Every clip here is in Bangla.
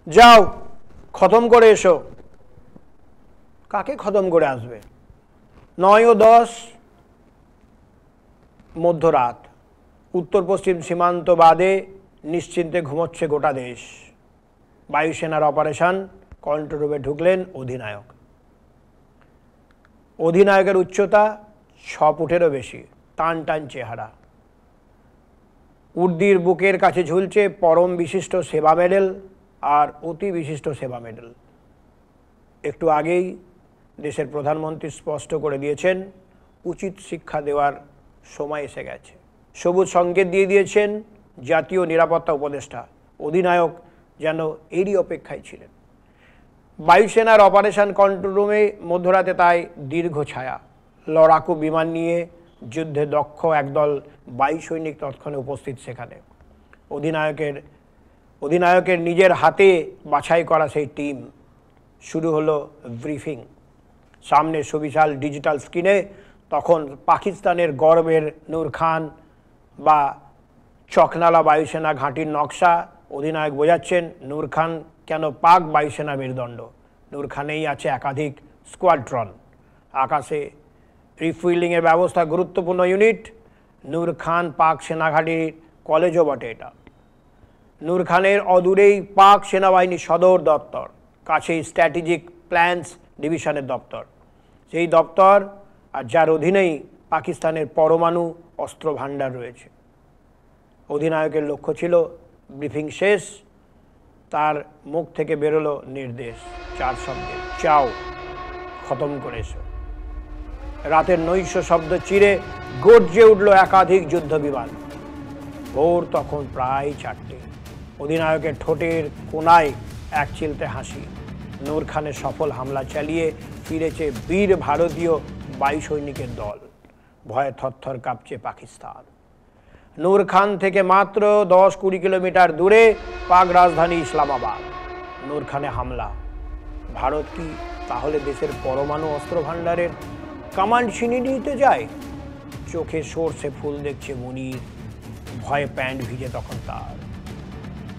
যাও খতম করে এসো। কাকে খতম করে আসবে? 9:10 মধ্যরাত, উত্তর পশ্চিম সীমান্ত বাদে নিশ্চিন্তে ঘুমোচ্ছে গোটা দেশ। বায়ুসেনার অপারেশন কন্ট্রোল রুমে ঢুকলেন অধিনায়ক। অধিনায়কের উচ্চতা 6 ফুটেরও বেশি, টান টান চেহারা। উর্দির বুকের কাছে ঝুলছে পরম বিশিষ্ট সেবা মেডেল আর অতি বিশিষ্ট সেবা মেডেল। একটু আগেই দেশের প্রধানমন্ত্রী স্পষ্ট করে দিয়েছেন উচিত শিক্ষা দেওয়ার সময় এসে গেছে। সবুজ সংকেত দিয়ে দিয়েছেন জাতীয় নিরাপত্তা উপদেষ্টা। অধিনায়ক যেন এরই অপেক্ষায় ছিলেন। বায়ুসেনার অপারেশন কন্ট্রোল রুমে মধ্যরাতে তাই দীর্ঘ ছায়া। লড়াকু বিমান নিয়ে যুদ্ধে দক্ষ একদল বায়ু সৈনিক তৎক্ষণে উপস্থিত সেখানে। অধিনায়কের নিজের হাতে বাছাই করা সেই টিম। শুরু হলো ব্রিফিং। সামনে সুবিশাল ডিজিটাল স্ক্রিনে তখন পাকিস্তানের গর্বের নূর খান বা চকনালা বায়ুসেনা ঘাঁটির নকশা। অধিনায়ক বোঝাচ্ছেন নূর খান কেন পাক বায়ুসেনা মেরুদণ্ড। নূর খানেই আছে একাধিক স্কোয়াড্রন। আকাশে রিফুয়েলিংয়ের ব্যবস্থা গুরুত্বপূর্ণ ইউনিট। নূর খান পাক সেনাঘাঁটির কলেজও বটে এটা। নূর খানের অদূরেই পাক সেনাবাহিনী সদর দপ্তর, কাছেই স্ট্র্যাটেজিক প্ল্যান্স ডিভিশনের দপ্তর। সেই দপ্তর আর যার অধীনেই পাকিস্তানের পরমাণু অস্ত্র ভাণ্ডার রয়েছে। অধিনায়কের লক্ষ্য ছিল ব্রিফিং শেষ, তার মুখ থেকে বেরোলো নির্দেশ 4 শব্দে, চাও খতম করে এসো। রাতের নৈশ শব্দ চিরে গর্জে উঠল একাধিক যুদ্ধ বিমান। ভোর তখন প্রায় 4টে। অধিনায়কের ঠোঁটের কোনায় এক চিলতে হাসি। নূর খানের সফল হামলা চালিয়ে ফিরেছে বীর ভারতীয় বায়ু সৈনিকের দল। ভয়ে থরথর কাঁপছে পাকিস্তান। নূর খান থেকে মাত্র 10-20 কিলোমিটার দূরে পাক রাজধানী ইসলামাবাদ। নূর খানে হামলা। ভারত কি তাহলে দেশের পরমাণু অস্ত্র ভাণ্ডারের কমান্ড ছিনিয়ে নিতে যায়? চোখে সর্ষে ফুল দেখছে মুনির, ভয়ে প্যান্ট ভিজে তখন তার।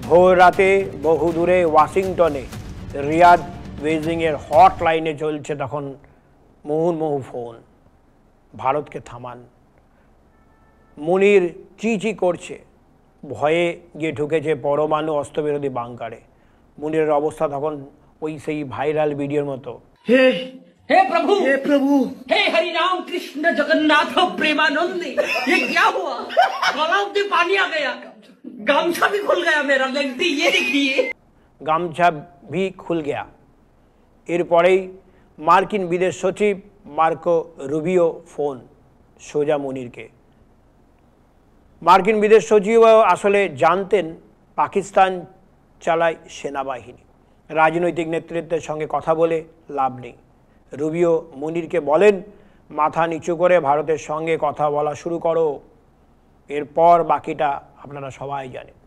ভোর রাতে বহু দূরে ওয়াশিংটনে রিয়াদ বেজিংয়ের হটলাইনে চলছে তখন মুহুর্মুহু ফোন, ভারতকে থামান। মুনির চি করছে, ভয়ে গিয়ে ঢুকেছে পরমাণু অস্ত্রবিরোধী বাংকারে। মুনিরের অবস্থা তখন ওই সেই ভাইরাল ভিডিওর মতো। हे प्रभु, हे प्रभु, हे हरि राम कृष्ण जगन्नाथ प्रेमानंद, ये क्या हुआ? गलाव से पानी आ गया, गामछा भी खुल गया मेरा, लगती ये देखिए। गामछा भी खुल गया। এরপরেই মার্কিন বিদেশ সচিব মার্কো রুবিও ফোন সোজা মুনিরকে। মার্কিন বিদেশ সচিব আসলে জানতেন পাকিস্তান চালায় সেনাবাহিনী। রাজনৈতিক নেতৃত্বের সঙ্গে কথা বলে লাভ নেই। রুবিও মুনিরকে বলেন, মাথা নিচু করে ভারতের সঙ্গে কথা বলা শুরু করো। এরপর বাকিটা আপনারা সবাই জানেন।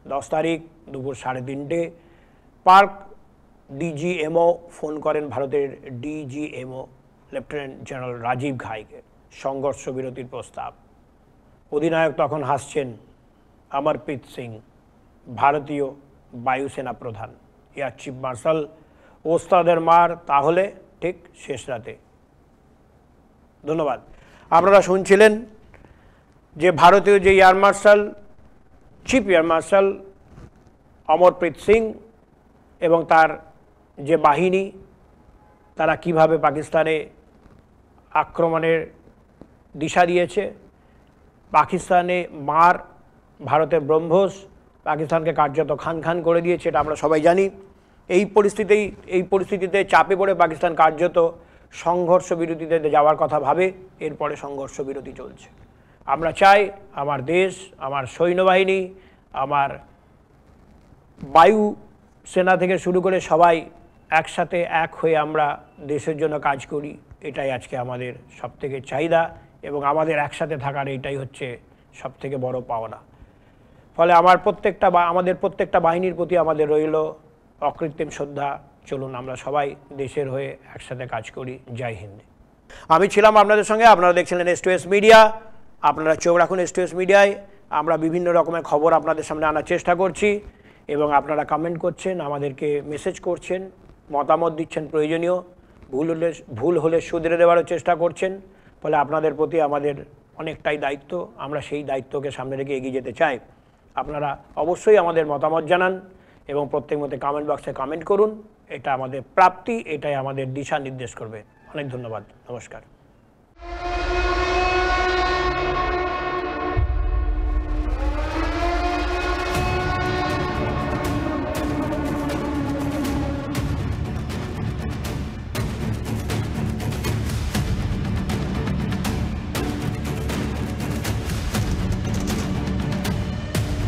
10 তারিখ দুপুর 3:30 পার্ক ডিজিএমও ফোন করেন ভারতের ডিজিএমও লেফটেন্যান্ট জেনারেল রাজীব ঘাইকে। সংঘর্ষ বিরতির প্রস্তাব। অধিনায়ক তখন হাসছেন। অমরপ্রীত সিং, ভারতীয় বায়ুসেনা প্রধান, এয়ার চিফ মার্শাল, ওস্তাদের মার তাহলে ঠিক শেষ রাতে। ধন্যবাদ। আপনারা শুনছিলেন যে ভারতীয় যে air marshal, chief air marshal Amarpreet Singh এবং তার যে বাহিনী, তারা কিভাবে পাকিস্তানে আক্রমণের দিশা দিয়েছে। পাকিস্তানে মার, ভারতের ব্রহ্মোস পাকিস্তানকে কার্যত খান খান করে দিয়েছে, এটা আমরা সবাই জানি। এই পরিস্থিতিতে চাপে পড়ে পাকিস্তান কার্যত সংঘর্ষ বিরতিতে যাওয়ার কথা ভাবে। এরপরে সংঘর্ষ বিরতি চলছে। আমরা চাই আমার দেশ, আমার সৈন্যবাহিনী, আমার বায়ু সেনা থেকে শুরু করে সবাই একসাথে এক হয়ে আমরা দেশের জন্য কাজ করি। এটাই আজকে আমাদের সবথেকে চাহিদা এবং আমাদের একসাথে থাকার এটাই হচ্ছে সবথেকে বড় পাওনা। ফলে আমাদের প্রত্যেকটা বাহিনীর প্রতি আমাদের রইল অকৃত্রিম শ্রদ্ধা। চলুন আমরা সবাই দেশের হয়ে একসাথে কাজ করি। জয় হিন্দ। আমি ছিলাম আপনাদের সঙ্গে, আপনারা দেখছিলেন S2S মিডিয়া। আপনারা চোখ রাখুন S2S মিডিয়ায়। আমরা বিভিন্ন রকমের খবর আপনাদের সামনে আনার চেষ্টা করছি। এবং আপনারা কমেন্ট করছেন, আমাদেরকে মেসেজ করছেন, মতামত দিচ্ছেন প্রয়োজনীয়, ভুল হলে শুধরে দেওয়ারও চেষ্টা করছেন। ফলে আপনাদের প্রতি আমাদের অনেকটাই দায়িত্ব, আমরা সেই দায়িত্বকে সামনে রেখে এগিয়ে যেতে চাই। আপনারা অবশ্যই আমাদের মতামত জানান এবং প্রত্যেক মতে কমেন্ট বক্সে কমেন্ট করুন। এটা আমাদের প্রাপ্তি, এটাই আমাদের দিশা নির্দেশ করবে। অনেক ধন্যবাদ, নমস্কার।